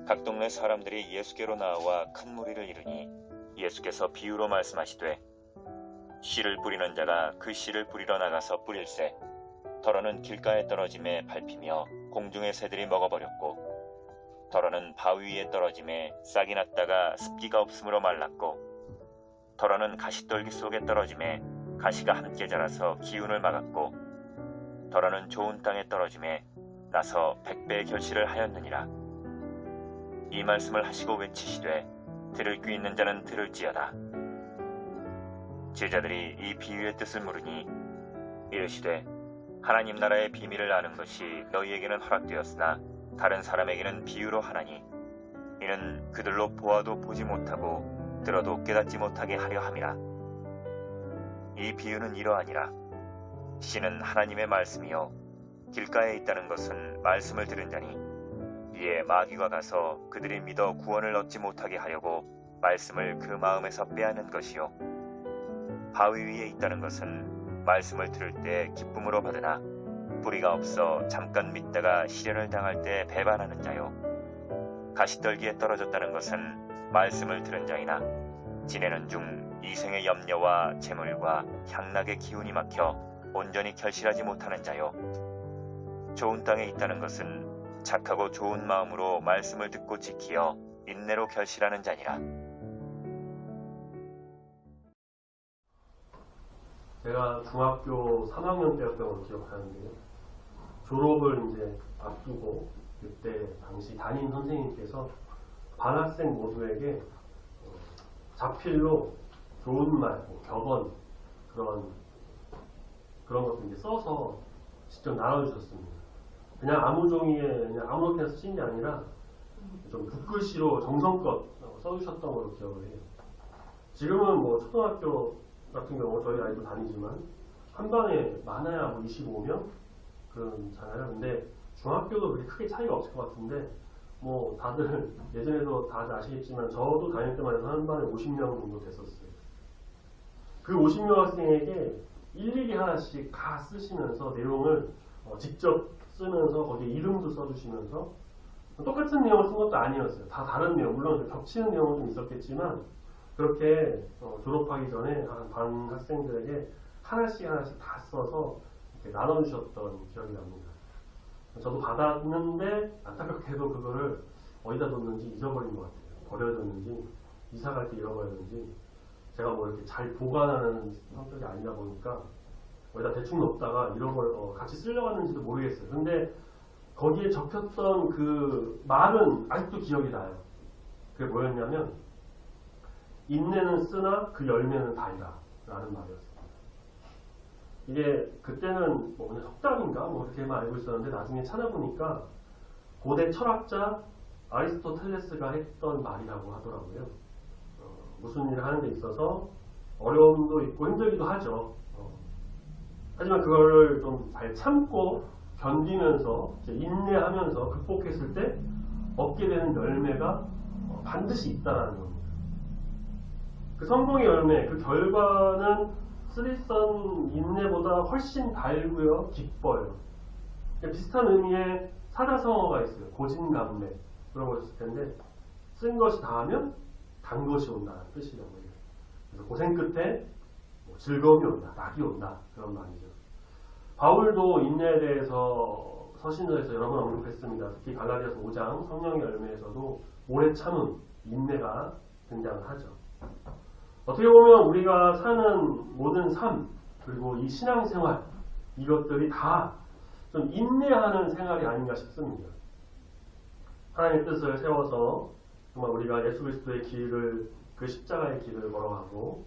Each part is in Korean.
각 동네 사람들이 예수께로 나와 큰 무리를 이루니 예수께서 비유로 말씀하시되 씨를 뿌리는 자가 그 씨를 뿌리러 나가서 뿌릴새 더러는 길가에 떨어짐에 밟히며 공중의 새들이 먹어버렸고 더러는 바위 위에 떨어짐에 싹이 났다가 습기가 없으므로 말랐고 더러는 가시떨기 속에 떨어짐에 가시가 함께 자라서 기운을 막았고 더러는 좋은 땅에 떨어짐에 나서 100배의 결실을 하였느니라. 이 말씀을 하시고 외치시되 들을 귀 있는 자는 들을지어다. 제자들이 이 비유의 뜻을 물으니 이르시되 하나님 나라의 비밀을 아는 것이 너희에게는 허락되었으나 다른 사람에게는 비유로 하나니 이는 그들로 보아도 보지 못하고 들어도 깨닫지 못하게 하려 함이라. 이 비유는 이러하니라. 씨는 하나님의 말씀이요 길가에 있다는 것은 말씀을 들은 자니 이에 마귀가 가서 그들이 믿어 구원을 얻지 못하게 하려고 말씀을 그 마음에서 빼앗는 것이요 바위 위에 있다는 것은 말씀을 들을 때 기쁨으로 받으나 뿌리가 없어 잠깐 믿다가 시련을 당할 때 배반하는 자요 가시떨기에 떨어졌다는 것은 말씀을 들은 자이나 지내는 중 이생의 염려와 재물과 향락의 기운이 막혀 온전히 결실하지 못하는 자요 좋은 땅에 있다는 것은 착하고 좋은 마음으로 말씀을 듣고 지키어 인내로 결실하는 자니라. 제가 중학교 3학년 때였던 걸 기억하는데요. 졸업을 이제 앞두고 그때 당시 담임 선생님께서 반 학생 모두에게 자필로 좋은 말, 격언 그런 것들 이제 써서 직접 나눠주셨습니다. 그냥 아무 종이에 그냥 아무렇게나 쓰신 게 아니라 좀 붓글씨로 정성껏 써주셨던 걸로 기억을 해요. 지금은 뭐 초등학교 같은 경우 저희 아이도 다니지만 한 반에 많아야 뭐 25명 그렇잖아요. 근데 중학교도 그렇게 크게 차이가 없을 것 같은데 뭐 다들 예전에도 다들 아시겠지만 저도 다닐 때만 해도 한 반에 50명 정도 됐었어요. 그 50명 학생에게 일일이 하나씩 다 쓰시면서 내용을 직접 쓰면서 거기에 이름도 써주시면서 똑같은 내용을 쓴 것도 아니었어요. 다 다른 내용, 물론 겹치는 내용은 좀 있었겠지만 그렇게 졸업하기 전에 반 학생들에게 하나씩 다 써서 이렇게 나눠주셨던 기억이 납니다. 저도 받았는데 안타깝게도 그거를 어디다 뒀는지 잊어버린 것 같아요. 버려졌는지 이사 갈 때 잃어버렸는지 제가 뭐 이렇게 잘 보관하는 성격이 아니다 보니까 어디다 대충 넣었다가 같이 쓸려갔는지도 모르겠어요. 근데 거기에 적혔던 그 말은 아직도 기억이 나요. 그게 뭐였냐면 인내는 쓰나 그 열매는 달다 라는 말이었습니다. 이게 그때는 뭐 그냥 속담인가 뭐 그렇게만 알고 있었는데 나중에 찾아보니까 고대 철학자 아리스토텔레스가 했던 말이라고 하더라고요. 무슨 일을 하는 데 있어서 어려움도 있고 힘들기도 하죠. 하지만 그거를 좀 잘 참고 견디면서 인내하면서 극복했을 때 얻게 되는 열매가 반드시 있다는 겁니다. 그 성공의 열매, 그 결과는 쓰리선 인내보다 훨씬 달고요, 기뻐요. 비슷한 의미의 사자성어가 있어요. 고진감래 그런 거 있을 텐데 쓴 것이 다하면 단 것이 온다는 뜻이라고 해요. 그래서 고생 끝에 즐거움이 온다, 낙이 온다 그런 말이죠. 바울도 인내에 대해서 서신서에서 여러 번 언급했습니다. 특히 갈라디아서 5장 성령의 열매에서도 오래 참음, 인내가 등장을 하죠. 어떻게 보면 우리가 사는 모든 삶 그리고 이 신앙생활 이것들이 다 좀 인내하는 생활이 아닌가 싶습니다. 하나님의 뜻을 세워서 정말 우리가 예수 그리스도의 길을 그 십자가의 길을 걸어가고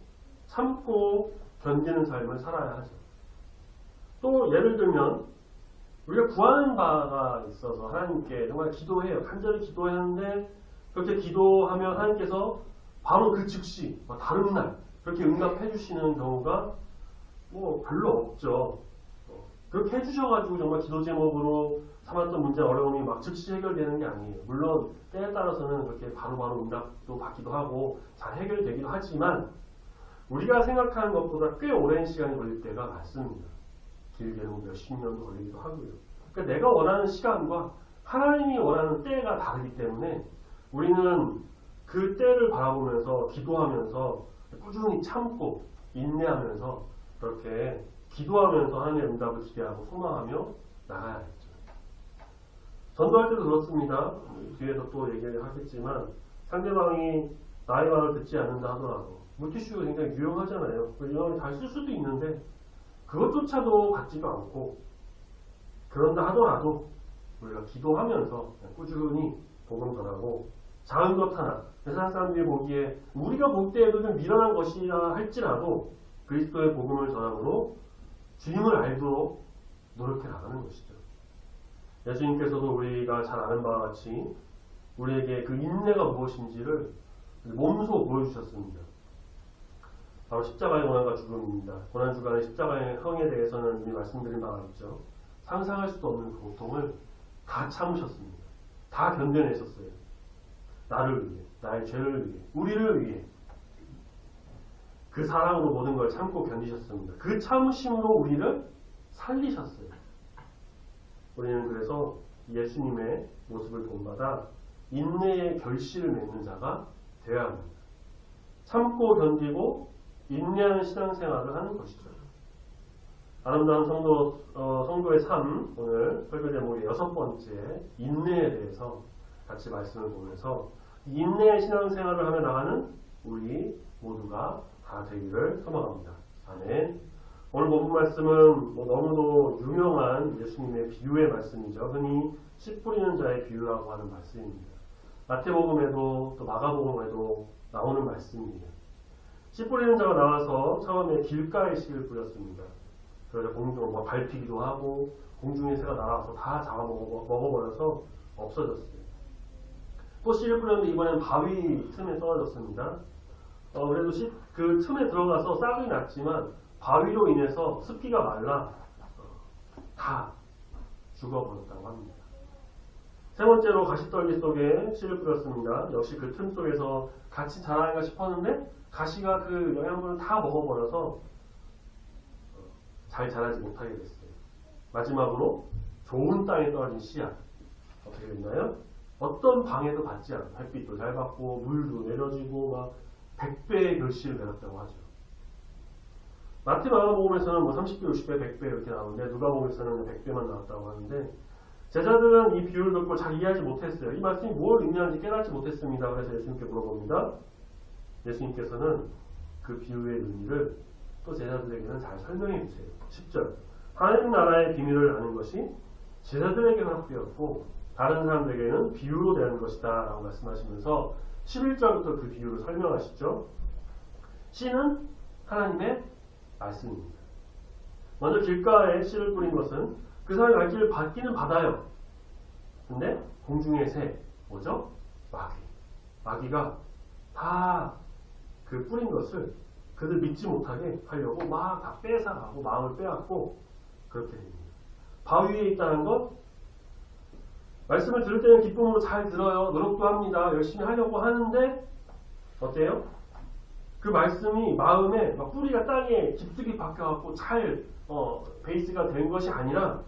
참고 견디는 삶을 살아야 하죠. 또 예를 들면 우리가 구하는 바가 있어서 하나님께 정말 기도해요. 간절히 기도했는데 그렇게 기도하면 하나님께서 바로 그 즉시 다른 날 그렇게 응답해 주시는 경우가 뭐 별로 없죠. 그렇게 해주셔가지고 정말 기도 제목으로 삼았던 문제 어려움이 막 즉시 해결되는 게 아니에요. 물론 때에 따라서는 그렇게 바로바로 응답도 받기도 하고 잘 해결되기도 하지만 우리가 생각하는 것보다 꽤 오랜 시간이 걸릴 때가 많습니다. 길게는 몇십 년도 걸리기도 하고요. 그러니까 내가 원하는 시간과 하나님이 원하는 때가 다르기 때문에 우리는 그 때를 바라보면서 기도하면서 꾸준히 참고 인내하면서 그렇게 기도하면서 하나님의 응답을 기대하고 소망하며 나가야겠죠. 전도할 때도 그렇습니다. 뒤에서 또 얘기를 하겠지만 상대방이 나의 말을 듣지 않는다 하더라도 물티슈가 굉장히 유용하잖아요. 이런 잘 쓸 수도 있는데 그것조차도 같지도 않고 그런다 하더라도 우리가 기도하면서 꾸준히 복음 전하고 작은 것 하나 세상 사람들이 보기에 우리가 볼 때에도 좀 미련한 것이라 할지라도 그리스도의 복음을 전함으로 주님을 알도록 노력해 나가는 것이죠. 예수님께서도 우리가 잘 아는 바와 같이 우리에게 그 인내가 무엇인지를 몸소 보여주셨습니다. 바로 십자가의 고난과 죽음입니다. 고난주간의 십자가의 형에 대해서는 이미 말씀드린 바가 있죠. 상상할 수도 없는 고통을 다 참으셨습니다. 다 견뎌내셨어요. 나를 위해, 나의 죄를 위해, 우리를 위해 그 사랑으로 모든 걸 참고 견디셨습니다. 그 참으심으로 우리를 살리셨어요. 우리는 그래서 예수님의 모습을 본받아 인내의 결실을 맺는 자가 되어야 합니다. 참고 견디고 인내하는 신앙생활을 하는 것이죠. 아름다운 성도의 삶, 오늘 설교 제목의 6번째 인내에 대해서 같이 말씀을 보면서 인내의 신앙생활을 하며 나가는 우리 모두가 다 되기를 소망합니다. 아멘. 오늘 본문 말씀은 너무도 유명한 예수님의 비유의 말씀이죠. 흔히 씨 뿌리는 자의 비유라고 하는 말씀입니다. 마태복음에도 또 마가복음에도 나오는 말씀이에요. 씨 뿌리는 자가 나와서 처음에 길가에 씨를 뿌렸습니다. 그래서 공중으로 밟히기도 하고 공중의 새가 날아와서 다 먹어버려서 없어졌어요. 또 씨를 뿌렸는데 이번엔 바위 틈에 떨어졌습니다. 그래도 그 틈에 들어가서 싹이 났지만 바위로 인해서 습기가 말라 다 죽어버렸다고 합니다. 세 번째로 가시떨기 속에 씨를 뿌렸습니다. 역시 그 틈 속에서 같이 자라는가 싶었는데 가시가 그 영양분을 다 먹어버려서 잘 자라지 못하게 됐어요. 마지막으로 좋은 땅에 떨어진 씨앗 어떻게 됐나요? 어떤 방해도 받지 않고 햇빛도 잘 받고 물도 내려지고 막 100배의 결실을 맺었다고 하죠. 마태 마가복음에서는 30배, 60배, 100배 이렇게 나오는데 누가복음에서는 100배만 나왔다고 하는데 제자들은 이 비유를 듣고 잘 이해하지 못했어요. 이 말씀이 뭘 의미하는지 깨닫지 못했습니다. 그래서 예수님께 물어봅니다. 예수님께서는 그 비유의 의미를 또 제자들에게는 잘 설명해 주세요. 10절 하나님 나라의 비밀을 아는 것이 제자들에게는 학되었고 다른 사람들에게는 비유로 되는 것이다 라고 말씀하시면서 11절부터 그 비유를 설명하시죠. 씨는 하나님의 말씀입니다. 먼저 길가에 씨를 뿌린 것은 그 사람이 갈 길을 받기는 받아요. 근데 공중의 새 뭐죠? 마귀가 다 그 뿌린 것을 그들 믿지 못하게 하려고 막 다 뺏어가고 마음을 빼앗고 그렇게 됩니다. 바위에 있다는 것 말씀을 들을 때는 기쁨으로 잘 들어요. 노력도 합니다. 열심히 하려고 하는데 어때요? 그 말씀이 마음에 막 뿌리가 땅에 깊숙이 박혀갖고 잘 베이스가 된 것이 아니라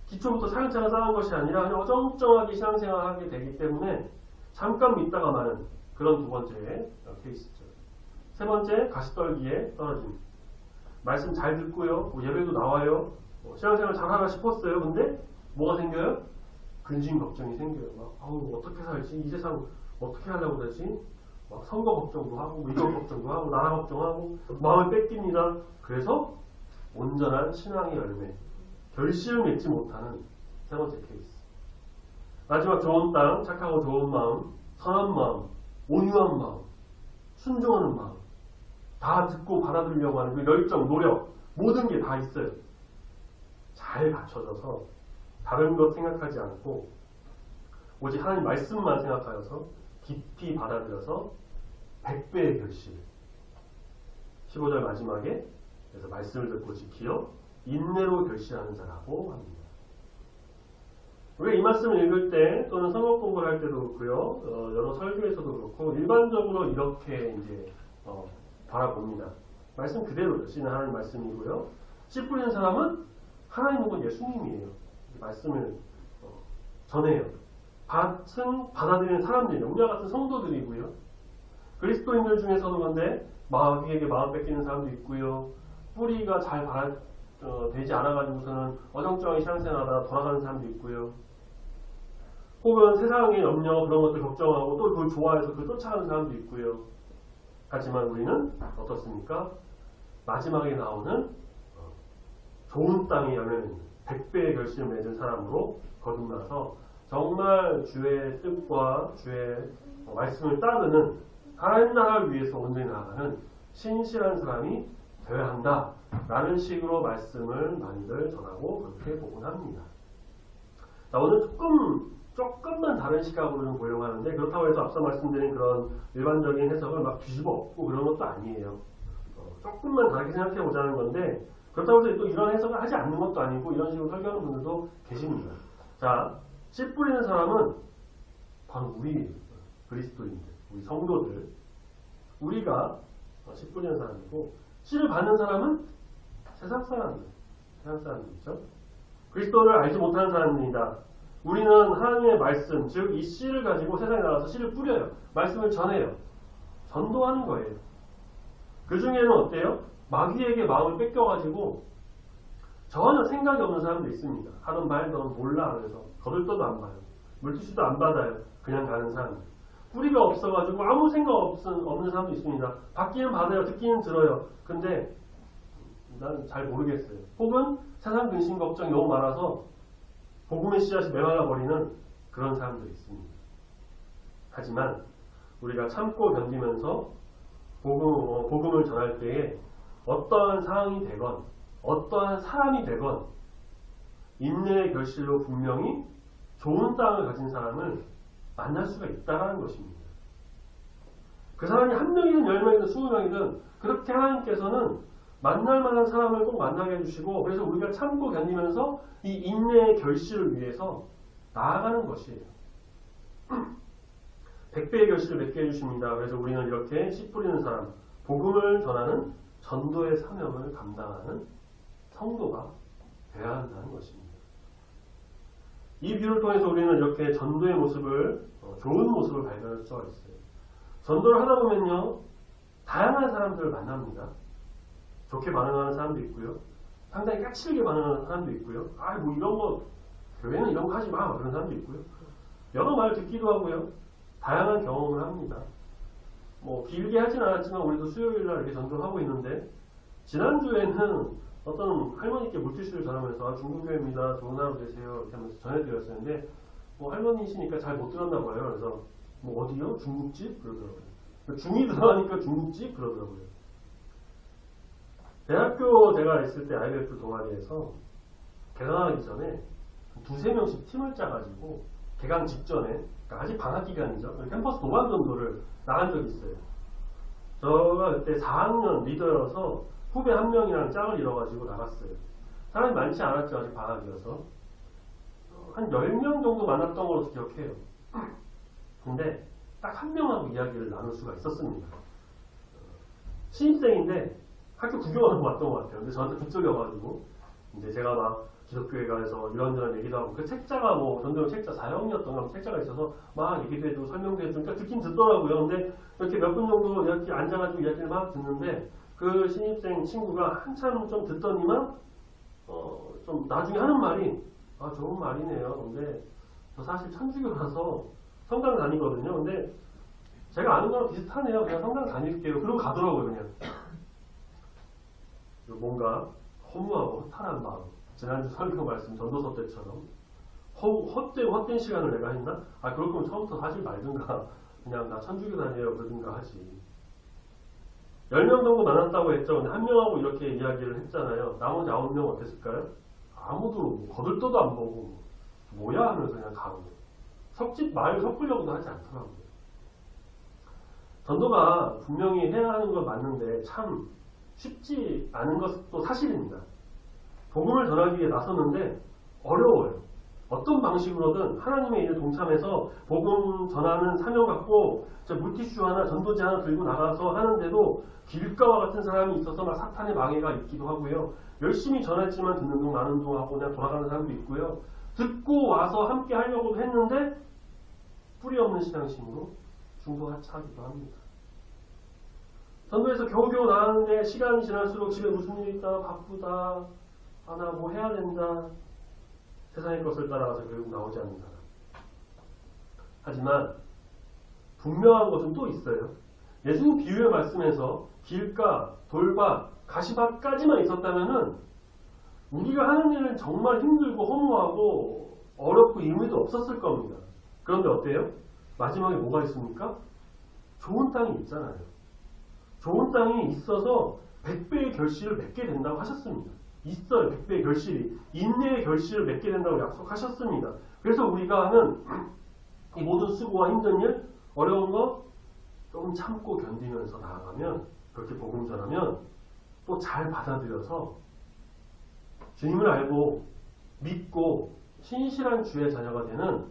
기초부터 차근차근 쌓은 것이 아니라 그냥 어정쩡하게 신앙생활하게 되기 때문에 잠깐 믿다가 마는 그런 두 번째 케이스죠. 세 번째 가시떨기에 떨어짐. 말씀 잘 듣고요. 예배도 나와요. 신앙생활 잘하나 싶었어요. 근데 뭐가 생겨요? 근심 걱정이 생겨요. 어떻게 살지? 이 세상 어떻게 하려고 그러지? 막 선거 걱정도 하고 이것 걱정도 하고 나라 걱정하고 마음을 뺏깁니다. 그래서 온전한 신앙의 열매 결실을 맺지 못하는 세 번째 케이스. 마지막 좋은 땅, 착하고 좋은 마음, 선한 마음, 온유한 마음, 순종하는 마음 다 듣고 받아들이려고 하는 그 열정, 노력 모든 게 다 있어요. 잘 갖춰져서 다른 것 생각하지 않고 오직 하나님 말씀만 생각하여서 깊이 받아들여서 100배의 결실 15절 마지막에 그래서 말씀을 듣고 지키어 인내로 결실하는 자라고 합니다. 우리가 이 말씀을 읽을 때 또는 성경 공부를 할 때도 그렇고요. 여러 설교에서도 그렇고 일반적으로 이렇게 이제 바라봅니다. 말씀 그대로죠. 씨는 하나님 말씀이고요. 씨 뿌리는 사람은 하나님 혹은 예수님이에요. 말씀을 전해요. 받아들이는 사람들이에요. 우리와 같은 성도들이고요. 그리스도인들 중에서도 그런데 마귀에게 마음 뺏기는 사람도 있고요. 뿌리가 잘 되지 않아가지고서는 어정쩡하게 신앙생활하다가 돌아가는 사람도 있고요. 혹은 세상의 염려 그런 것들 걱정하고 또 그걸 좋아해서 그걸 쫓아가는 사람도 있고요. 하지만 우리는 어떻습니까? 마지막에 나오는 좋은 땅의 열매는 100배의 결실을 맺은 사람으로 거듭나서 정말 주의 뜻과 주의 말씀을 따르는 하나님 나라를 위해서 온전히 나아가는 신실한 사람이 되어야 한다 라는 식으로 말씀을 많이들 전하고 그렇게 복원합니다. 자, 오늘 조금만 다른 시각으로는 보려고 하는데, 그렇다고 해서 앞서 말씀드린 그런 일반적인 해석을 막 뒤집어 엎고 그런 것도 아니에요. 조금만 다르게 생각해 보자는 건데, 그렇다고 해서 또 이런 해석을 하지 않는 것도 아니고 이런 식으로 설교하는 분들도 계십니다. 자, 씨 뿌리는 사람은 바로 우리 그리스도인들, 우리 성도들, 우리가 씨 뿌리는 사람이고, 씨를 받는 사람은 세상 사람들이죠. 그리스도를 알지 못하는 사람들이다. 우리는 하나님의 말씀, 즉 이 씨를 가지고 세상에 나가서 씨를 뿌려요. 말씀을 전해요. 전도하는 거예요. 그 중에는 어때요? 마귀에게 마음을 뺏겨가지고 전혀 생각이 없는 사람도 있습니다. 하던 말던 몰라 그래서 거들떠도 안 봐요. 물티슈도 안 받아요. 그냥 가는 사람. 뿌리가 없어가지고 아무 생각 없는 사람도 있습니다. 받기는 받아요. 듣기는 들어요. 근데 난 잘 모르겠어요. 혹은 세상 근심 걱정이 너무 많아서 복음의 씨앗이 메말라 버리는 그런 사람도 있습니다. 하지만 우리가 참고 견디면서 복음을 전할 때에 어떠한 상황이 되건 어떠한 사람이 되건 인내의 결실로 분명히 좋은 땅을 가진 사람을 만날 수가 있다는 것입니다. 그 사람이 한 명이든 10명이든 20명이든 그렇게 하나님께서는 만날 만한 사람을 꼭 만나게 해주시고, 그래서 우리가 참고 견디면서 이 인내의 결실을 위해서 나아가는 것이에요. 100배의 결실을 맺게 해주십니다. 그래서 우리는 이렇게 씨 뿌리는 사람, 복음을 전하는 전도의 사명을 감당하는 성도가 되어야 한다는 것입니다. 이 비유를 통해서 우리는 이렇게 전도의 모습을, 좋은 모습을 발견할 수가 있어요. 전도를 하다 보면요, 다양한 사람들을 만납니다. 좋게 반응하는 사람도 있고요. 상당히 까칠하게 반응하는 사람도 있고요. 뭐 이런 거, 교회는 이런 거 하지 마. 그런 사람도 있고요. 여러 말 듣기도 하고요. 다양한 경험을 합니다. 길게 하진 않았지만 우리도 수요일날 이렇게 전도하고 있는데, 지난주에는 어떤 할머니께 물티슈를 전하면서 중국교회입니다. 좋은 하루 되세요. 이렇게 하면서 전해드렸었는데, 할머니시니까 잘 못 들었나 봐요. 그래서 어디요? 중국집? 그러더라고요. 중이 들어가니까 중국집? 그러더라고요. 대학교 제가 있을 때 IBF 동아리에서 개강하기 전에 두세 명씩 팀을 짜가지고 개강 직전에, 그러니까 아직 방학 기간이죠. 캠퍼스 도반 전도를 나간 적이 있어요. 제가 그때 4학년 리더여서 후배 한 명이랑 짝을 이뤄가지고 나갔어요. 사람이 많지 않았죠. 아직 방학이어서. 한 10명 정도 만났던 걸로 기억해요. 근데 딱 한 명하고 이야기를 나눌 수가 있었습니다. 신입생인데 학교 구경하러 왔던 것 같아요. 근데 저한테 북적여가지고 이제 제가 막 기독교회 가서 이런저런 얘기도 하고, 그 책자가 전도용 책자 4형이었던가 책자가 있어서 막 얘기도 해주고 설명도 해주고, 그러니까 듣긴 듣더라고요. 근데 이렇게 몇 분 정도 이렇게 앉아가지고 이야기를 막 듣는데, 그 신입생 친구가 한참 좀 듣더니만 좀 나중에 하는 말이, 좋은 말이네요. 근데 저 사실 천주교라서 성당 다니거든요. 근데 제가 아는 거랑 비슷하네요. 그냥 성당 다닐게요. 그러고 가더라고요. 그냥 뭔가 허무하고 허탈한 마음. 지난주 설교 말씀 전도서 때처럼 헛된 시간을 내가 했나? 그럴 거면 처음부터 하지 말든가. 그냥 나 천주교 다녀요 그러든가 하지. 10명 정도 만났다고 했죠. 근데 한 명하고 이렇게 이야기를 했잖아요. 나머지 9명 어땠을까요? 아무도 거들떠도 안 보고 뭐야 하면서 그냥 가고, 말을 섞으려고도 하지 않더라고요. 전도가 분명히 해야 하는 건 맞는데 참 쉽지 않은 것도 사실입니다. 복음을 전하기 위해 나섰는데 어려워요. 어떤 방식으로든 하나님의 일에 동참해서 복음 전하는 사명 갖고 물티슈 하나, 전도지 하나 들고 나가서 하는데도 길가와 같은 사람이 있어서 막 사탄의 방해가 있기도 하고요. 열심히 전했지만 듣는 둥 마는 둥 하고 그냥 돌아가는 사람도 있고요. 듣고 와서 함께 하려고도 했는데 뿌리 없는 신앙심으로 중도하차하기도 합니다. 전도에서 겨우겨우 나왔는데 시간이 지날수록 집에 무슨 일이 있다, 바쁘다, 나 뭐 해야 된다, 세상의 것을 따라가서 결국 나오지 않는 사람. 하지만 분명한 것은 또 있어요. 예수님 비유의 말씀에서 길가, 돌밭, 가시밭까지만 있었다면은 우리가 하는 일은 정말 힘들고 허무하고 어렵고 의미도 없었을 겁니다. 그런데 어때요? 마지막에 뭐가 있습니까? 좋은 땅이 있잖아요. 좋은 땅이 있어서 100배의 결실을 맺게 된다고 하셨습니다. 있어요. 100배의 결실이. 인내의 결실을 맺게 된다고 약속하셨습니다. 그래서 우리가 하는 이 모든 수고와 힘든 일, 어려운 거 조금 참고 견디면서 나아가면, 그렇게 복음 전하면 또 잘 받아들여서 주님을 알고 믿고 신실한 주의 자녀가 되는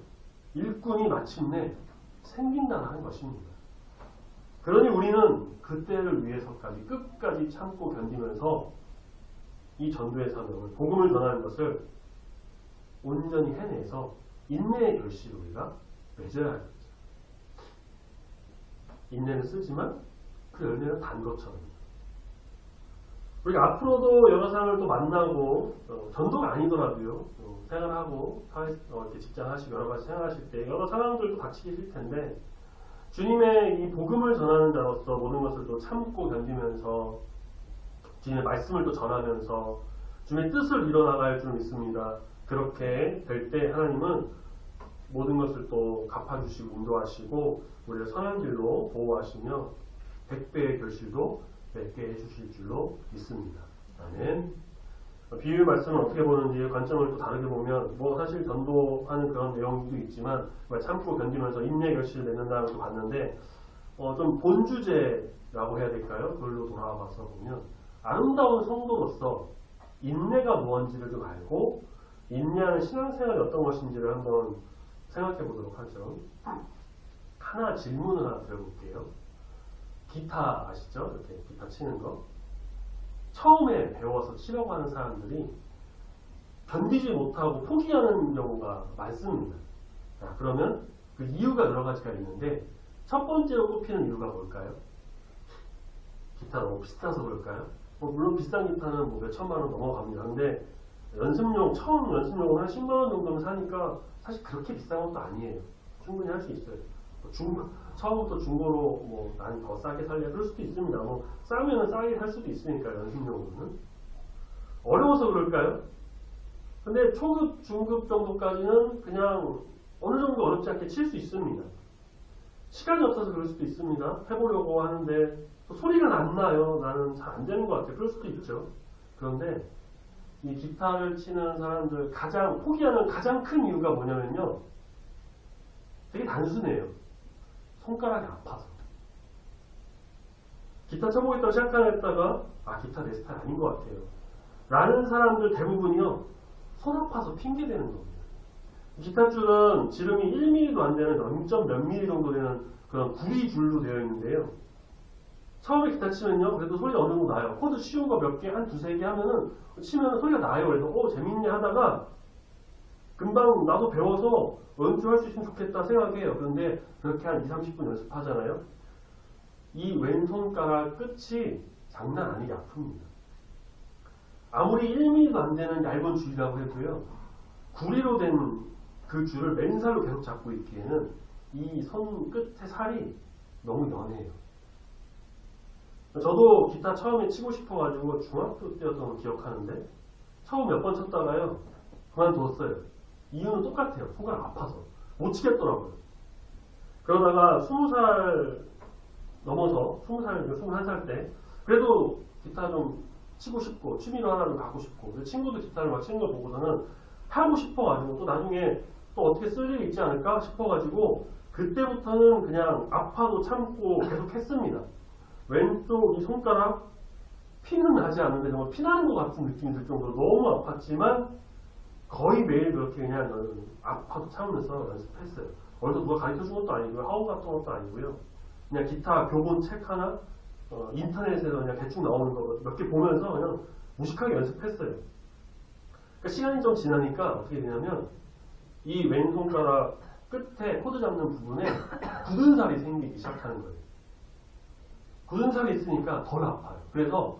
일꾼이 마침내 생긴다는 것입니다. 그러니 우리는 그때를 위해서까지 끝까지 참고 견디면서 이 전도의 사명을, 복음을 전하는 것을 온전히 해내서 인내의 결실을 우리가 맺어야 합니다. 인내는 쓰지만 그 열매는 단 것처럼. 우리가 앞으로도 여러 사람을 또 만나고, 전도가 아니더라도요, 생활하고, 이렇게 직장하시고 여러 가지 생활하실 때 여러 상황들도 같이 계실 텐데, 주님의 이 복음을 전하는 자로서 모든 것을 또 참고 견디면서 주님의 말씀을 또 전하면서 주님의 뜻을 이뤄나갈 줄 믿습니다. 그렇게 될 때 하나님은 모든 것을 또 갚아주시고 인도하시고 우리를 선한 길로 보호하시며 100배의 결실도 맺게 해주실 줄로 믿습니다. 아멘. 비유의 말씀을 어떻게 보는지 관점을 또 다르게 보면 사실 전도하는 그런 내용도 있지만 참고 견디면서 인내 결실을 맺는다는 것도 봤는데 좀 본주제라고 해야 될까요? 그걸로 돌아와서 보면 아름다운 성도로서 인내가 무엇인지를 좀 알고 인내하는 신앙생활이 어떤 것인지를 한번 생각해 보도록 하죠. 하나 질문을 하나 드려볼게요. 기타 아시죠? 이렇게 기타 치는 거. 처음에 배워서 치려고 하는 사람들이 견디지 못하고 포기하는 경우가 많습니다. 자, 그러면 그 이유가 여러 가지가 있는데 첫 번째로 꼽히는 이유가 뭘까요? 기타 너무 비싸서 그럴까요? 물론 비싼 기타는 몇 천만 원 넘어갑니다. 근데 처음 연습용은 한 10만 원 정도는 사니까 사실 그렇게 비싼 것도 아니에요. 충분히 할 수 있어요. 처음부터 중고로 나는 더 싸게 살려 그럴 수도 있습니다. 싸면 싸게 살 수도 있으니까 연습용으로는. 어려워서 그럴까요? 근데 초급, 중급 정도까지는 그냥 어느 정도 어렵지 않게 칠 수 있습니다. 시간이 없어서 그럴 수도 있습니다. 해보려고 하는데 또 소리가 안 나요. 나는 잘 안 되는 것 같아요. 그럴 수도 있죠. 그런데 이 기타를 치는 사람들 포기하는 가장 큰 이유가 뭐냐면요. 되게 단순해요. 손가락이 아파서. 기타 쳐보겠다고 시작하다가 기타 내 스타일 아닌 것 같아요. 라는 사람들 대부분이요. 손 아파서 핑계대는 겁니다. 기타줄은 지름이 1mm도 안 되는 0. 몇 mm 정도 되는 그런 구리줄로 되어 있는데요. 처음에 기타 치면요. 그래도 소리가 어느 정도 나요. 코드 쉬운 거 몇 개, 한 두세 개 하면은 치면 소리가 나요. 그래서 재밌네 하다가 금방 나도 배워서 연주할 수 있으면 좋겠다 생각해요. 그런데 그렇게 한 2-30분 연습하잖아요. 이 왼손가락 끝이 장난 아니게 아픕니다. 아무리 1mm도 안 되는 얇은 줄이라고 해도요. 구리로 된 그 줄을 맨살로 계속 잡고 있기에는 이 손 끝의 살이 너무 연해요. 저도 기타 처음에 치고 싶어가지고 중학교 때였던 걸 기억하는데 처음 몇 번 쳤다가요. 그만두었어요. 이유는 똑같아요. 손가락 아파서. 못 치겠더라고요. 그러다가 20살 넘어서 21살 때 그래도 기타 좀 치고 싶고 취미로 하나 좀 갖고 싶고 친구도 기타를 막 치는 걸 보고서는 하고 싶어가지고 또 나중에 또 어떻게 쓸 일이 있지 않을까 싶어가지고 그때부터는 그냥 아파도 참고 계속 했습니다. 왼쪽 이 손가락 피는 나지 않는데 정말 피나는 것 같은 느낌이 들 정도로 너무 아팠지만 거의 매일 그렇게 그냥 아파도 참으면서 연습했어요. 어디서 누가 가르쳐준 것도 아니고요. 학원 같은 것도 아니고요. 그냥 기타 교본 책 하나 인터넷에서 그냥 대충 나오는 거 몇 개 보면서 그냥 무식하게 연습했어요. 그러니까 시간이 좀 지나니까 어떻게 되냐면 이 왼손가락 끝에 코드 잡는 부분에 굳은 살이 생기기 시작하는 거예요. 굳은 살이 있으니까 덜 아파요. 그래서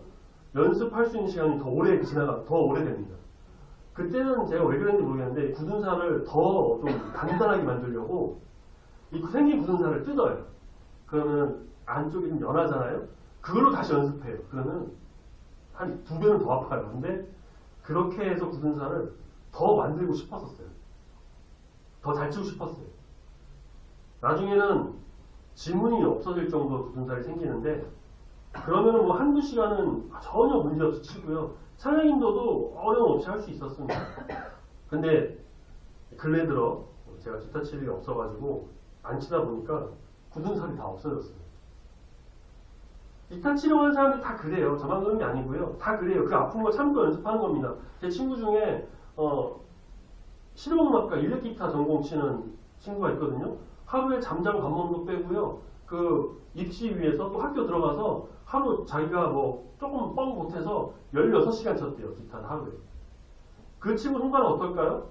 연습할 수 있는 시간이 더 오래됩니다. 그때는 제가 왜 그랬는지 모르겠는데 굳은 살을 더 좀 단단하게 만들려고 이 생긴 굳은 살을 뜯어요. 그러면 안쪽이 좀 연하잖아요. 그걸로 다시 연습해요. 그러면 한 2배는 더 아파요. 근데 그렇게 해서 굳은 살을 더 만들고 싶었었어요. 더 잘 치고 싶었어요. 나중에는 지문이 없어질 정도로 굳은 살이 생기는데 그러면은 뭐 한두 시간은 전혀 문제없이 치고요. 찬양인도도 어려움 없이 할 수 있었습니다. 근데 근래 들어 제가 기타 칠 일이 없어가지고 안 치다 보니까 굳은 살이 다 없어졌어요. 기타 치려고 하는 사람들이 다 그래요. 저만 그런 게 아니고요. 다 그래요. 그 아픈 거 참고 연습하는 겁니다. 제 친구 중에 실용음악과 일렉기타 전공 치는 친구가 있거든요. 하루에 잠자고 밥 먹는 거 빼고요. 그 입시 위해서 또 학교 들어가서 하루 자기가 뭐 조금 뻥 못해서 16시간 쳤대요. 기타를 하루에. 그 친구 성과는 어떨까요?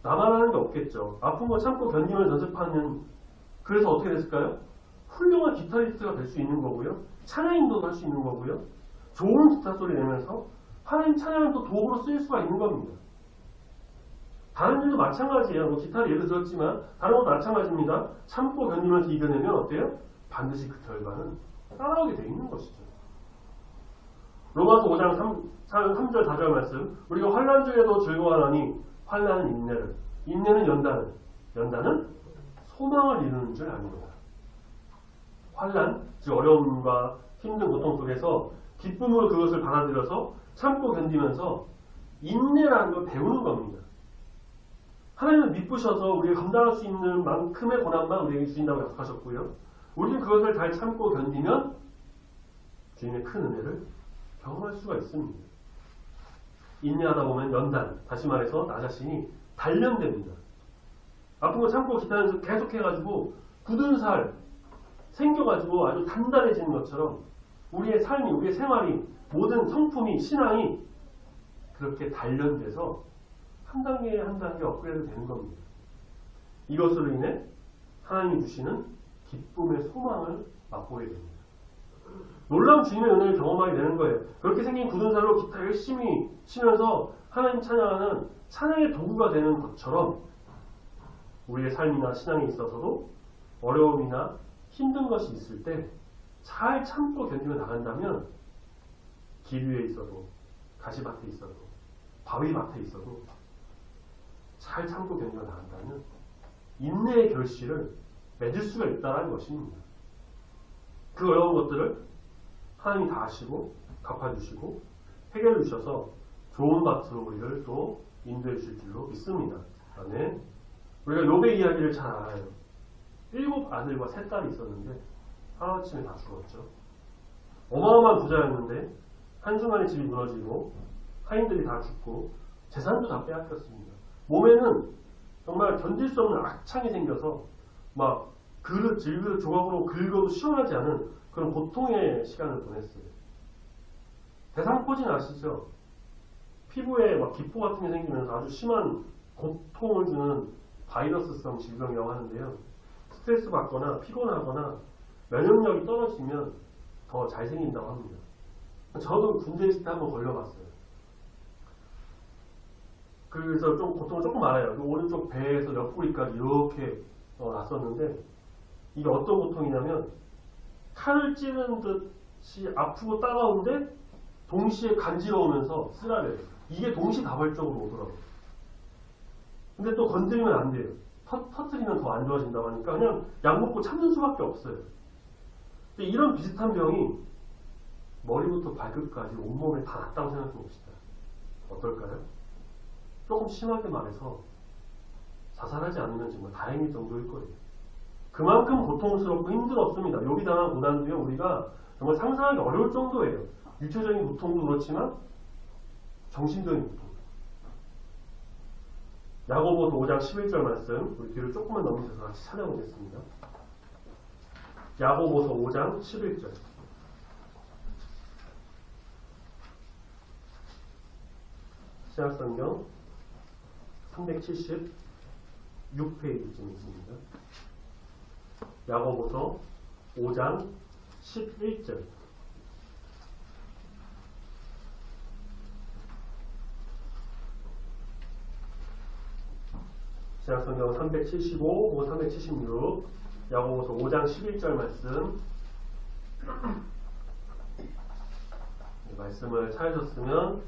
나만 하는 게 없겠죠. 아픈 거 참고 견디면서 연습하는 그래서 어떻게 됐을까요? 훌륭한 기타리스트가 될 수 있는 거고요. 찬양인도도 할 수 있는 거고요. 좋은 기타 소리 내면서 하나님 찬양을 또 도구로 쓰일 수가 있는 겁니다. 다른 일도 마찬가지예요. 뭐 기타를 예를 들었지만 다른 것도 마찬가지입니다. 참고 견디면서 이겨내면 어때요? 반드시 그 결과는 따라오게 돼 있는 것이죠. 로마서 5장 3절 4절 말씀 우리가 환난 중에도 즐거워하나니 환난은 인내를 인내는 연단은 소망을 이루는 줄 아니로다. 환난, 즉 어려움과 힘든 고통 속에서 기쁨으로 그것을 받아들여서 참고 견디면서 인내라는 걸 배우는 겁니다. 하나님은 미쁘셔서 우리가 감당할 수 있는 만큼의 고난만 우리에게 주신다고 약속하셨고요. 우리는 그것을 잘 참고 견디면 주님의 큰 은혜를 경험할 수가 있습니다. 인내하다 보면 연단, 다시 말해서 나 자신이 단련됩니다. 아픈 거 참고 기타 연습 계속 해가지고 굳은 살 생겨가지고 아주 단단해지는 것처럼 우리의 삶이, 우리의 생활이, 모든 성품이, 신앙이 그렇게 단련돼서 한 단계 한 단계 업그레이드 되는 겁니다. 이것으로 인해 하나님이 주시는 기쁨의 소망을 맛보게 됩니다. 놀라운 주님의 은혜를 경험하게 되는 거예요. 그렇게 생긴 굳은 살로 기타 열심히 치면서 하나님 찬양하는 찬양의 도구가 되는 것처럼 우리의 삶이나 신앙에 있어서도 어려움이나 힘든 것이 있을 때 잘 참고 견디며 나간다면 길 위에 있어도 가시밭에 있어도 바위밭에 있어도 잘 참고 견디며 나간다면 인내의 결실을 맺을 수가 있다는 것입니다. 그 어려운 것들을 하나님이 다 아시고 갚아주시고 해결해 주셔서 좋은 밭으로 우리를 또 인도해 주실 줄로 믿습니다. 그다음에 우리가 욥의 이야기를 잘 알아요. 7 아들과 3 딸이 있었는데 하루아침에 다 죽었죠. 어마어마한 부자였는데 한순간에 집이 무너지고 하인들이 다 죽고 재산도 다 빼앗겼습니다. 몸에는 정말 견딜 수 없는 악창이 생겨서 막 질그릇 조각으로 긁어도 시원하지 않은 그런 고통의 시간을 보냈어요. 대상포진 아시죠? 피부에 막 기포 같은 게 생기면서 아주 심한 고통을 주는 바이러스성 질병이라고 하는데요. 스트레스 받거나 피곤하거나 면역력이 떨어지면 더 잘 생긴다고 합니다. 저도 군대 있을 때 한번 걸려봤어요. 그래서 좀 고통을 조금 알아요. 오른쪽 배에서 옆구리까지 이렇게 났었는데 이게 어떤 고통이냐면 칼을 찌는 듯이 아프고 따가운데 동시에 간지러우면서 쓰라려요. 이게 동시다발적으로 오더라고요. 근데 또 건드리면 안 돼요. 터뜨리면 더 안 좋아진다고 하니까 그냥 약 먹고 참는 수밖에 없어요. 근데 이런 비슷한 병이 머리부터 발끝까지 온몸에 다 났다고 생각해 봅시다. 어떨까요? 조금 심하게 말해서 자살하지 않으면 정말 다행일 정도일 거예요. 그만큼 고통스럽고 힘들었습니다. 욥이 당한 고난도요, 우리가 정말 상상하기 어려울 정도예요. 육체적인 고통도 그렇지만 정신적인 고통. 야고보서 5장 11절 말씀 우리 뒤로 조금만 넘기셔서 같이 찾아보겠습니다. 야고보서 5장 11절 신약성경 370 6페이지쯤 있습니다. 야고보서 5장 11절. 신약성경 375, 376, 야고보서 5장 11절 말씀. 말씀을 찾으셨으면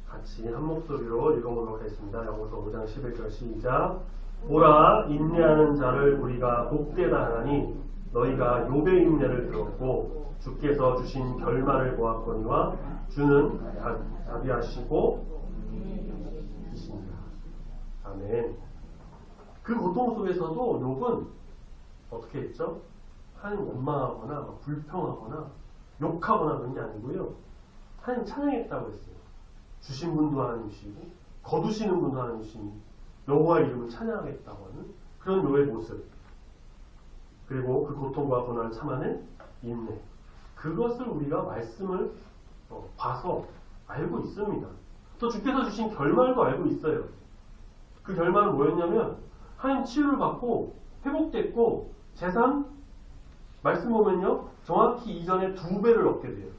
같이 한 목소리로 읽어보도록 하겠습니다. 야고보서 5장 11절 시작. 보라, 인내하는 자를 우리가 복되다 하나니 너희가 욥의 인내를 들었고 주께서 주신 결말을 보았거니와 주는 자비하시고 이십니다. 아멘. 그 고통 속에서도 욥은 어떻게 했죠? 하나님 원망하거나 불평하거나 욕하거나 그런 게 아니고요. 하나님 찬양했다고 했어요. 주신 분도 하나님이시고 거두시는 분도 하나님이시니 여호와의 이름을 찬양하겠다고 하는 그런 욥의 모습. 그리고 그 고통과 고난을 참아낸 인내. 그것을 우리가 말씀을 봐서 알고 있습니다. 또 주께서 주신 결말도 알고 있어요. 그 결말은 뭐였냐면 하나님 치유를 받고 회복됐고 재산 말씀 보면요. 정확히 이전에 2배를 얻게 돼요.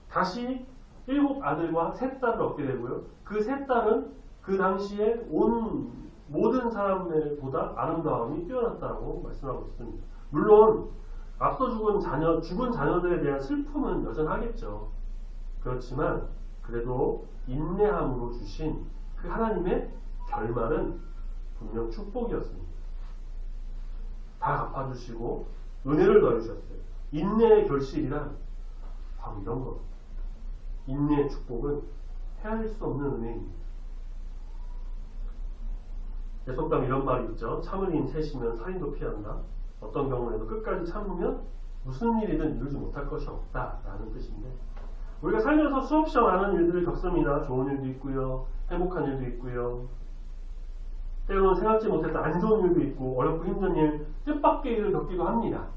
다시 7 아들과 3 딸을 얻게 되고요. 그 3 딸은 그 당시에 온 모든 사람들보다 아름다움이 뛰어났다고 말씀하고 있습니다. 물론 앞서 죽은 자녀들에 대한 슬픔은 여전하겠죠. 그렇지만 그래도 인내함으로 주신 그 하나님의 결말은 분명 축복이었습니다. 다 갚아주시고 은혜를 더해주셨어요. 인내의 결실이란 바로 이런 것. 인내의 축복은 헤아릴 수 없는 은혜입니다. 예속담 이런 말이 있죠. 참을인 셋이면 살인도 피한다. 어떤 경우에도 끝까지 참으면 무슨 일이든 이루지 못할 것이 없다 라는 뜻인데, 우리가 살면서 수없이 많은 일들을 겪습니다. 좋은 일도 있고요, 행복한 일도 있고요, 때로는 생각지 못했던 안 좋은 일도 있고 어렵고 힘든 일, 뜻밖의 일을 겪기도 합니다.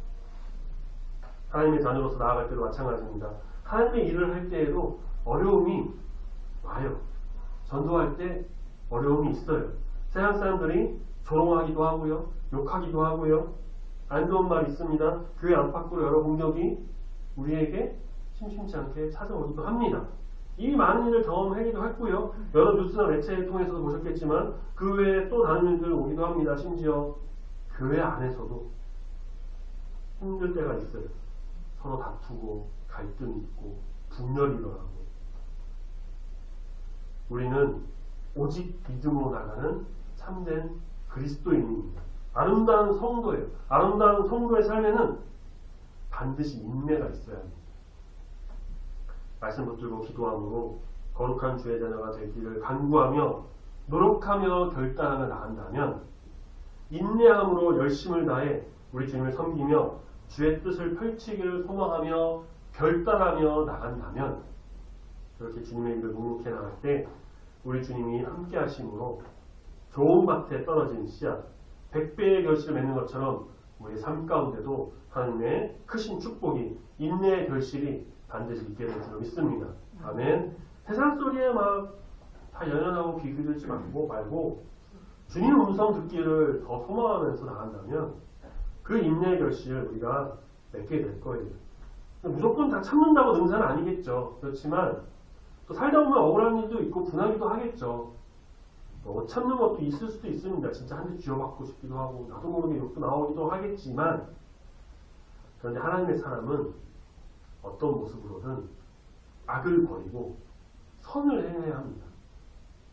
하나님의 자녀로서 나아갈 때도 마찬가지입니다. 하나님의 일을 할 때에도 어려움이 와요. 전도할 때 어려움이 있어요. 세상 사람들이 조롱하기도 하고요, 욕하기도 하고요, 안 좋은 말이 있습니다. 교회 안팎으로 여러 공격이 우리에게 심심치 않게 찾아오기도 합니다. 이 많은 일을 경험하기도 했고요, 여러 뉴스나 매체를 통해서도 보셨겠지만 그 외에 또 다른 일들 오기도 합니다. 심지어 교회 안에서도 힘들 때가 있어요. 서로 다투고 갈등이 있고 분열이 일어나고. 우리는 오직 믿음으로 나가는 참된 그리스도인입니다. 아름다운 성도예요. 아름다운 성도의 삶에는 반드시 인내가 있어야 합니다. 말씀 붙들고 기도함으로 거룩한 주의 자녀가 되기를 간구하며 노력하며 결단하며 나간다면, 인내함으로 열심을 다해 우리 주님을 섬기며 주의 뜻을 펼치기를 소망하며 결단하며 나간다면, 그렇게 주님의 일을 묵묵히 나갈 때 우리 주님이 함께 하심으로 좋은 밭에 떨어진 씨앗 100배의 결실을 맺는 것처럼 우리의 삶 가운데도 하나님의 크신 축복이, 인내의 결실이 반드시 있게 될 줄 믿습니다. 아멘. 세상 소리에 막 다 연연하고 귀 기울이지 말고 주님 음성 듣기를 더 소망하면서 나간다면 그 인내의 결실을 우리가 맺게 될 거예요. 무조건 다 참는다고 능사는 아니겠죠. 그렇지만 또 살다 보면 억울한 일도 있고 분하기도 하겠죠. 참는 것도 있을 수도 있습니다. 진짜 한 대 쥐어받고 싶기도 하고 나도 모르게 욕도 나오기도 하겠지만, 그런데 하나님의 사람은 어떤 모습으로든 악을 버리고 선을 행해야 합니다.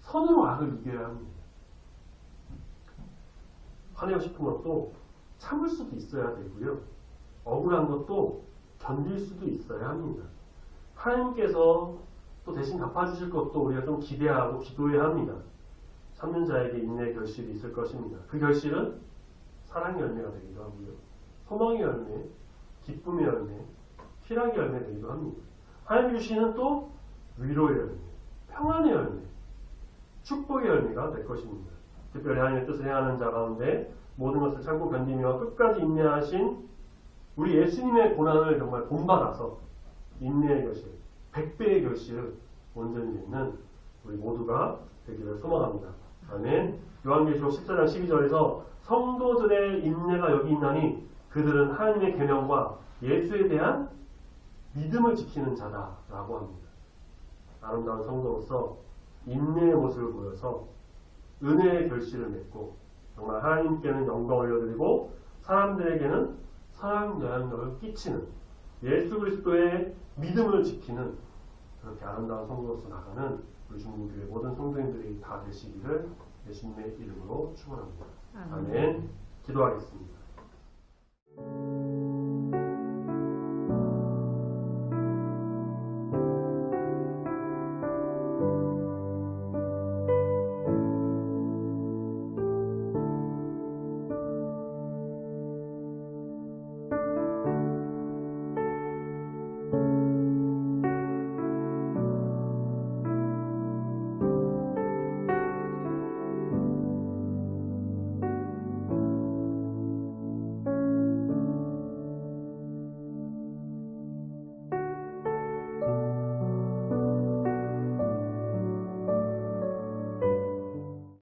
선으로 악을 이겨야 합니다. 화내고 싶은 것도 참을 수도 있어야 되고요, 억울한 것도 견딜 수도 있어야 합니다. 하나님께서 또 대신 갚아주실 것도 우리가 좀 기대하고 기도해야 합니다. 참는 자에게 인내의 결실이 있을 것입니다. 그 결실은 사랑의 열매가 되기도 하고요, 소망의 열매, 기쁨의 열매, 희락의 열매 되기도 합니다. 하나님 주시는 또 위로의 열매, 평안의 열매, 축복의 열매가 될 것입니다. 특별히 하나님의 뜻을 행하는 자 가운데 모든 것을 참고 견디며 끝까지 인내하신 우리 예수님의 고난을 정말 본받아서 인내의 결실, 100배의 결실을 온전히 맺는 우리 모두가 되기를 소망합니다. 아멘. 요한계시록 14장 12절에서 성도들의 인내가 여기 있나니 그들은 하나님의 계명과 예수에 대한 믿음을 지키는 자다라고 합니다. 아름다운 성도로서 인내의 모습을 보여서 은혜의 결실을 맺고 정말 하나님께는 영광을 올려드리고 사람들에게는 선한 영향력을 끼치는 예수 그리스도의 믿음을 지키는 그렇게 아름다운 성도로서 나가는 우리 중국교회 모든 성도님들이 다 되시기를 예수님의 이름으로 축원합니다. 아멘. 기도하겠습니다.